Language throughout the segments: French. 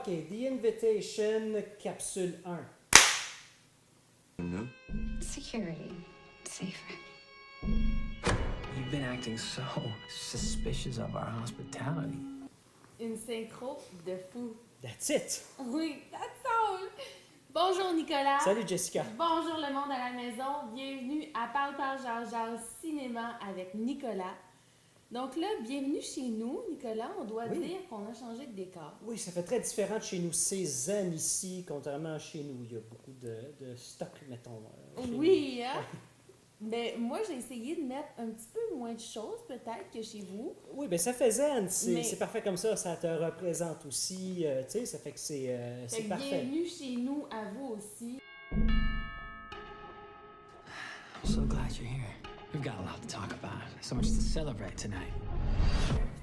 The Invitation, capsule 1. No? Security. Safer. You've been acting so suspicious of our hospitality. Une synchro de fou. That's it. Oui, that's all. Bonjour Nicolas. Salut Jessica. Bonjour le monde à la maison. Bienvenue à Parle Jar Cinéma avec Nicolas. Donc là, bienvenue chez nous, Nicolas. On doit dire qu'on a changé de décor. Oui, ça fait très différent de chez nous. C'est zen ici, contrairement à chez nous. Il y a beaucoup de stock, mettons. Chez Oui, hein? Mais moi, j'ai essayé de mettre un petit peu moins de choses, peut-être, que chez vous. nous. Oui, bien ça fait zen. Mais- C'est parfait comme ça. Ça te représente aussi. Tu sais, ça fait que c'est Fait que parfait. bienvenue chez nous, à vous aussi. I'm so glad you're here. We've got a lot to talk about. So much to celebrate tonight.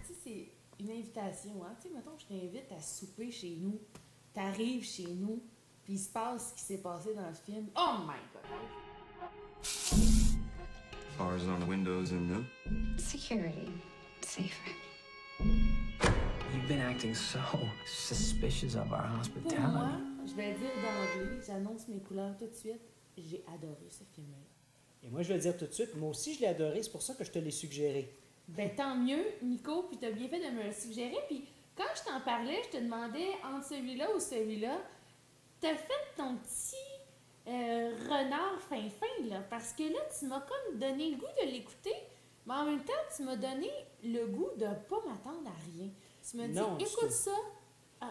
Tu sais, c'est une invitation, hein? Tu sais, mettons, je t'invite à souper chez nous. T'arrives chez nous, puis il se passe ce qui s'est passé dans le film. Oh my God! Bars on the windows and no? Security. Safer. You've been acting so suspicious of our Pour moi, hospitality. je vais dire d'emblée, j'annonce mes couleurs tout de suite. J'ai adoré ce film-là. Et moi, je vais le dire tout de suite, moi aussi, je l'ai adoré. C'est pour ça que je te l'ai suggéré. Ben tant mieux, Nico, puis t'as bien fait de me le suggérer. Puis quand je t'en parlais, je te demandais entre celui-là ou celui-là, t'as fait ton petit renard fin, là. Parce que là, tu m'as comme donné le goût de l'écouter, mais en même temps, tu m'as donné le goût de pas m'attendre à rien. Tu m'as dit, Non, écoute c'est- ça,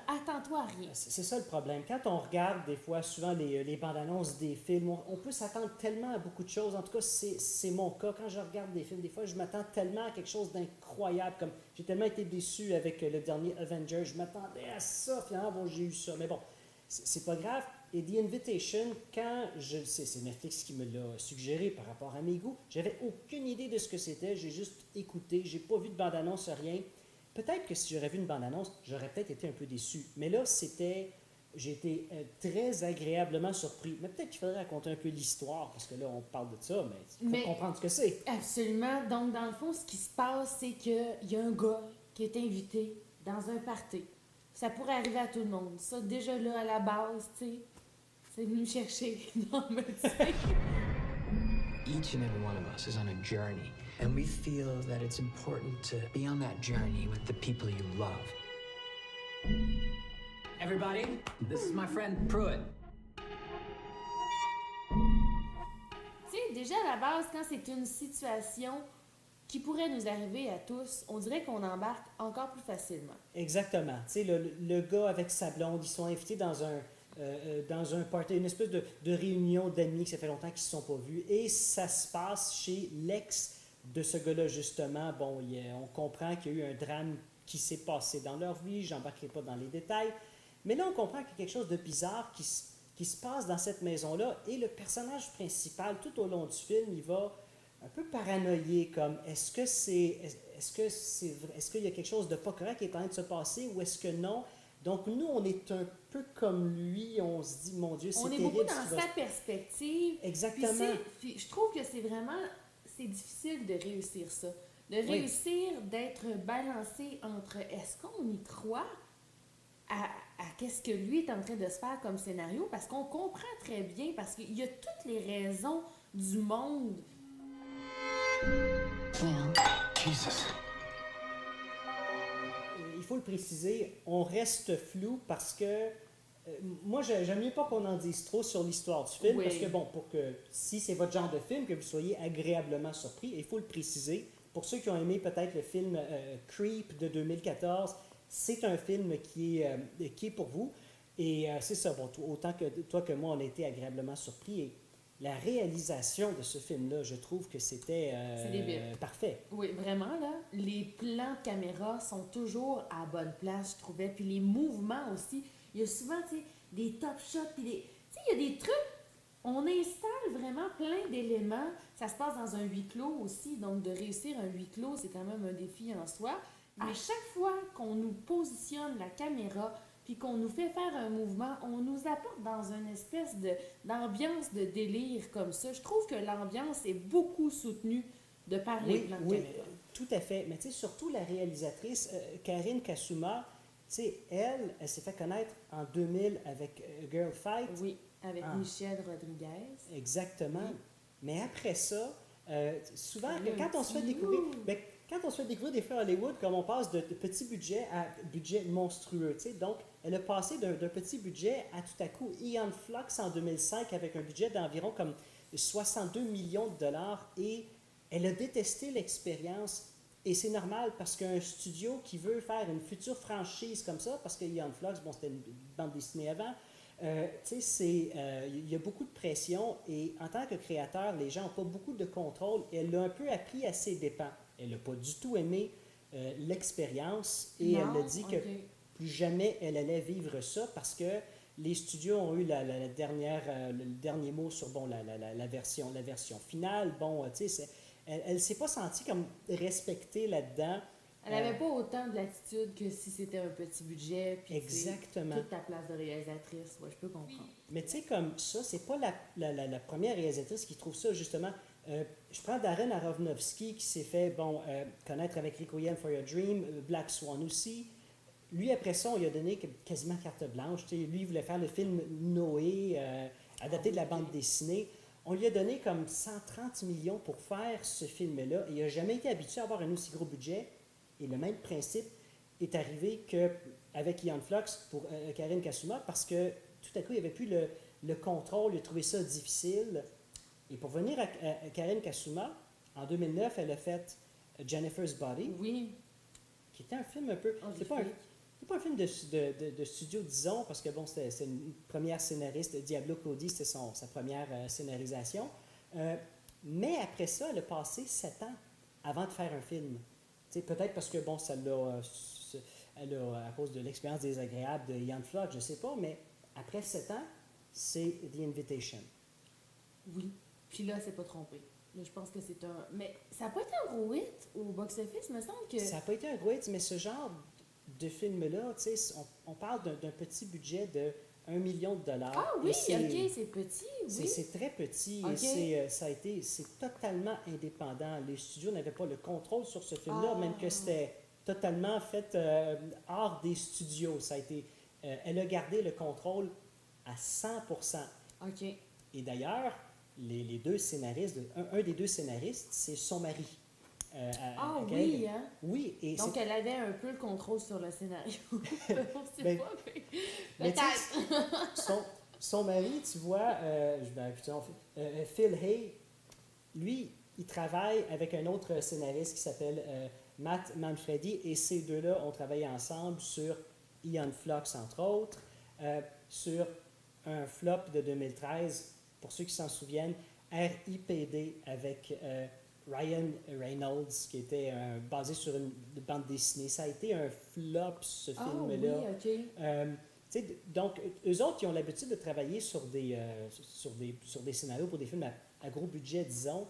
attends-toi à rien. C'est ça le problème. Quand on regarde des fois souvent les bandes annonces des films, on peut s'attendre tellement à beaucoup de choses. En tout cas, c'est mon cas. Quand je regarde des films, des fois, je m'attends tellement à quelque chose d'incroyable. Comme j'ai tellement été déçu avec le dernier Avengers, je m'attendais à ça. Finalement, bon, j'ai eu ça. Mais bon, c'est pas grave. Et The Invitation, quand je le sais, c'est Netflix qui me l'a suggéré par rapport à mes goûts, j'avais aucune idée de ce que c'était. J'ai juste écouté, j'ai pas vu de bande annonce, rien. Peut-être que si j'aurais vu une bande-annonce, j'aurais peut-être été un peu déçu. Mais là, j'ai été très agréablement surpris. Mais peut-être qu'il faudrait raconter un peu l'histoire, parce que là, on parle de ça, mais il faut comprendre ce que c'est. Absolument. Donc, dans le fond, ce qui se passe, c'est qu'il y a un gars qui est invité dans un party. Ça pourrait arriver à tout le monde. Ça, déjà là, à la base, tu sais, c'est venu me chercher. Non, mais tu sais. Each and every one of us is on a journey, and we feel that it's important to be on that journey with the people you love. Everybody, this is my friend Pruitt. Tu sais, déjà à la base, quand c'est une situation qui pourrait nous arriver à tous, on dirait qu'on embarque encore plus facilement. Exactement. Tu sais, le gars avec sa blonde, ils sont invités dans un party, une espèce de réunion d'amis que ça fait longtemps qu'ils ne se sont pas vus. Et ça se passe chez l'ex de ce gars-là, justement. Bon, on comprend qu'il y a eu un drame qui s'est passé dans leur vie. Je n'embarquerai pas dans les détails. Mais là, on comprend qu'il y a quelque chose de bizarre qui se passe dans cette maison-là. Et le personnage principal, tout au long du film, il va un peu paranoïer, comme est-ce qu'il y a quelque chose de pas correct qui est en train de se passer ou est-ce que non? Donc, nous, on est un peu comme lui, on se dit, mon Dieu, c'est On est terrible. beaucoup ce dans qui va sa perspective. Exactement. Puis je trouve que c'est difficile de réussir ça. De réussir d'être balancé entre est-ce qu'on y croit à qu'est-ce que lui est en train de se faire comme scénario, parce qu'on comprend très bien, parce qu'il y a toutes les raisons du monde. Well, Jesus. Il faut le préciser, on reste flou parce que moi, j'aime mieux pas qu'on en dise trop sur l'histoire du film, Oui. parce que, bon, pour que si c'est votre genre de film, que vous soyez agréablement surpris, il faut le préciser. Pour ceux qui ont aimé peut-être le film Creep de 2014, c'est un film qui est pour vous. Et c'est ça, bon, autant que toi que moi, on a été agréablement surpris. Et la réalisation de ce film-là, je trouve que c'était C'est débile. parfait. Oui, vraiment, là, les plans de caméra sont toujours à bonne place, je trouvais. Puis les mouvements aussi. Il y a souvent, tu sais, des top shots, puis des... Tu sais, il y a des trucs, on installe vraiment plein d'éléments. Ça se passe dans un huis clos aussi, donc de réussir un huis clos, c'est quand même un défi en soi. À chaque fois qu'on nous positionne la caméra, puis qu'on nous fait faire un mouvement, on nous apporte dans une espèce d'ambiance de délire comme ça. Je trouve que l'ambiance est beaucoup soutenue de par les plans de oui, caméra. tout à fait. Mais tu sais, surtout la réalisatrice, Karine Kasuma, sais, elle s'est fait connaître en 2000 avec Girl Fight. Oui, avec Ah. Michelle Rodriguez. Exactement. Oui. Mais après ça, souvent, Ça a eu un quand on se fait petit découvrir, ouh. ben, quand on se fait découvrir des films Hollywood, comme on passe de petits budgets à budget monstrueux, tu sais, donc elle a passé d'un petit budget à tout à coup Aeon Flux en 2005 avec un budget d'environ comme 62 millions de dollars et elle a détesté l'expérience. Et c'est normal parce qu'un studio qui veut faire une future franchise comme ça, parce que Aeon Flux, bon, c'était une bande dessinée avant, tu sais, il y a beaucoup de pression et en tant que créateur, les gens n'ont pas beaucoup de contrôle et elle l'a un peu appris à ses dépens. Elle n'a pas du tout aimé l'expérience et elle a dit que plus jamais elle allait vivre ça parce que les studios ont eu la dernière, le dernier mot sur bon, la version finale. Bon, tu sais, elle ne s'est pas sentie comme respectée là-dedans. Elle n'avait pas autant de latitude que si c'était un petit budget. Puis, Exactement. toute ta place de réalisatrice, ouais, je peux comprendre. Mais tu sais, comme ça, c'est pas la première réalisatrice qui trouve ça, justement. Je prends Darren Aronofsky qui s'est fait connaître avec Requiem for Your Dream, Black Swan aussi. Lui, après ça, on lui a donné quasiment carte blanche. Tu sais, lui, il voulait faire le film Noé, adapté de la bande dessinée. On lui a donné comme 130 millions pour faire ce film-là. Et il n'a jamais été habitué à avoir un aussi gros budget. Et le même principe est arrivé qu'avec Aeon Flux pour Karine Kasuma, parce que tout à coup, il n'y avait plus le contrôle, il a trouvé ça difficile. Et pour venir à Karine Kasuma, en 2009, elle a fait Jennifer's Body, Oui. qui était un film un peu... C'est pas un film de studio, disons, parce que bon, c'est une première scénariste, Diablo Cody, c'était sa première scénarisation. Mais après ça, elle a passé 7 ans avant de faire un film. Tu sais, peut-être parce que, bon, elle a, à cause de l'expérience désagréable de Aeon Flux, je ne sais pas, mais après 7 ans, c'est The Invitation. Oui. Puis là, c'est pas trompé. Là, je pense que c'est un... Mais ça n'a pas été un gros hit au box-office, me semble que... Ça n'a pas été un gros hit, mais ce genre de film-là, tu sais, on parle d'un petit budget de 1 million de dollars. Ah oui, Et c'est petit, oui. C'est très petit Ok. et c'est totalement indépendant. Les studios n'avaient pas le contrôle sur ce film-là, Ah. même que c'était totalement fait hors des studios. Ça a été, elle a gardé le contrôle à 100%. OK. Et d'ailleurs, les deux scénaristes, un des deux scénaristes, c'est son mari. Ah avec oui, elle. hein? Oui, et Donc, c'est- elle avait un peu le contrôle sur le scénario. On sait Ben, pas, mais tu peut-être. sais, son mari, tu vois, Phil Hay, lui, il travaille avec un autre scénariste qui s'appelle Matt Manfredi, et ces deux-là ont travaillé ensemble sur Aeon Flux, entre autres, sur un flop de 2013, pour ceux qui s'en souviennent, RIPD, avec Ryan Reynolds, qui était basé sur une bande dessinée. Ça a été un flop, ce Ah film-là. oui, OK. Tu sais, donc, eux autres, ils ont l'habitude de travailler sur des scénarios pour des films à gros budget, disons.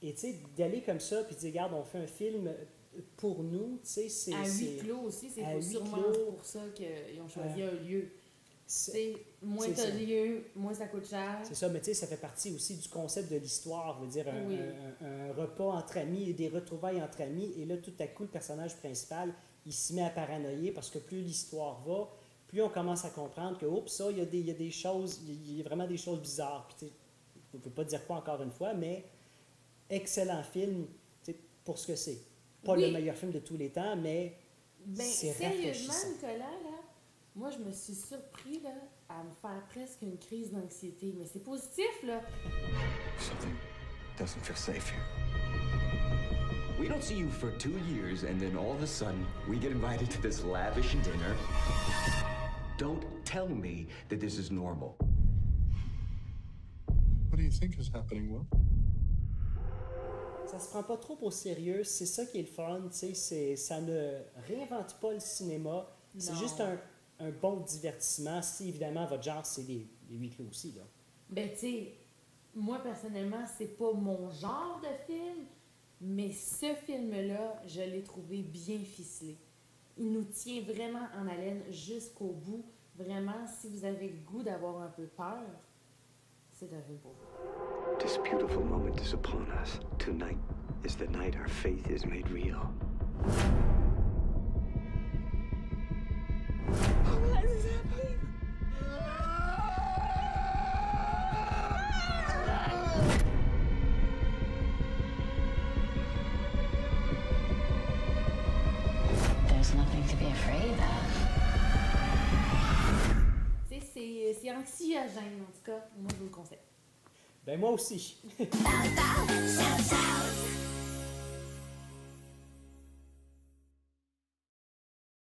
Et tu sais, d'aller comme ça, puis de dire, regarde, on fait un film pour nous, tu sais, c'est... À huis c'est- clos aussi, c'est à huis sûrement clos. pour ça qu'ils ont choisi un lieu. c'est- C'est moins c'est t'as ça. de lieu, moins ça coûte cher. C'est ça, mais tu sais, ça fait partie aussi du concept de l'histoire, veut dire Oui. un repas entre amis et des retrouvailles entre amis. Et là, tout à coup, le personnage principal, il se met à paranoïer parce que plus l'histoire va, plus on commence à comprendre que, oups, ça, il y a des choses, il y a vraiment des choses bizarres. Puis, tu sais, on ne peut pas dire quoi encore une fois, mais excellent film, tu sais, pour ce que c'est. Pas Oui. le meilleur film de tous les temps, mais Ben, c'est sérieusement, rafraîchissant. Nicolas, là, moi, je me suis surpris, là, à me faire presque une crise d'anxiété. Mais c'est positif, là. Something doesn't feel safe here. We don't see you for 2 years, and then all of a sudden, we get invited to this lavish dinner. Don't tell me that this is normal. What do you think is happening, Will? Ça se prend pas trop au sérieux, c'est ça qui est le fun, tu sais, ça ne réinvente pas le cinéma, c'est Non. juste un bon divertissement, si évidemment votre genre c'est les huis clos aussi, là. Ben, tu sais, moi, personnellement, c'est pas mon genre de film, mais ce film-là, je l'ai trouvé bien ficelé. Il nous tient vraiment en haleine jusqu'au bout. Vraiment, si vous avez le goût d'avoir un peu peur, c'est un film pour vous. This beautiful moment is upon us. Tonight is the night our faith is made real. be afraid of. C'est anxiogène, en tout cas. Moi, je vous le conseille. Ben moi aussi. Bow, bow, shout, shout.